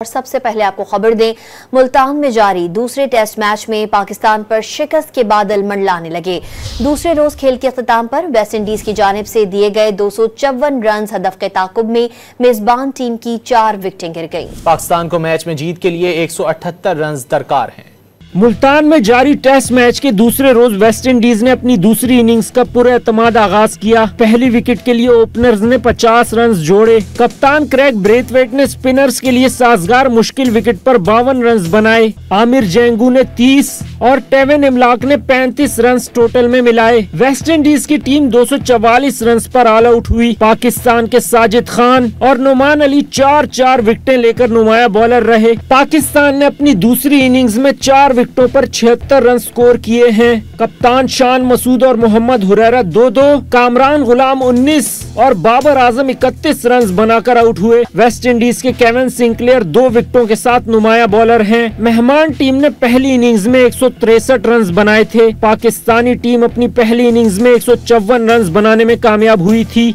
और सबसे पहले आपको खबर दें, मुल्तान में जारी दूसरे टेस्ट मैच में पाकिस्तान पर शिकस्त के बादल मंडलाने लगे। दूसरे रोज खेल के अख्ताम पर वेस्ट इंडीज की जानिब से दिए गए 254 रन हदफ के ताकुब में मेजबान टीम की 4 विकेटें गिर गईं। पाकिस्तान को मैच में जीत के लिए 178 रन दरकार हैं। मुल्तान में जारी टेस्ट मैच के दूसरे रोज वेस्ट इंडीज ने अपनी दूसरी इनिंग्स का पुरएतमाद आगाज किया। पहली विकेट के लिए ओपनर्स ने 50 रन जोड़े। कप्तान क्रैग ब्रेथवेट ने स्पिनर्स के लिए साजगार मुश्किल विकेट पर 52 रन बनाए। आमिर जेंगू ने 30 और टेवन इमलाक ने 35 रन टोटल में मिलाए। वेस्ट इंडीज की टीम 244 रन पर ऑल आउट हुई। पाकिस्तान के साजिद खान और नुमान अली 4-4 विकेटें लेकर नुमाया बॉलर रहे। पाकिस्तान ने अपनी दूसरी इनिंग्स में 4 विकेटों पर 76 रन स्कोर किए हैं। कप्तान शान मसूद और मोहम्मद हुरैरा 2-2, कामरान गुलाम 19 और बाबर आजम 31 रन बनाकर आउट हुए। वेस्ट इंडीज के केविन सिंक्लेयर 2 विकेटों के साथ नुमाया बॉलर हैं। मेहमान टीम ने पहली इनिंग्स में 163 रन बनाए थे। पाकिस्तानी टीम अपनी पहली इनिंग्स में 154 रन बनाने में कामयाब हुई थी।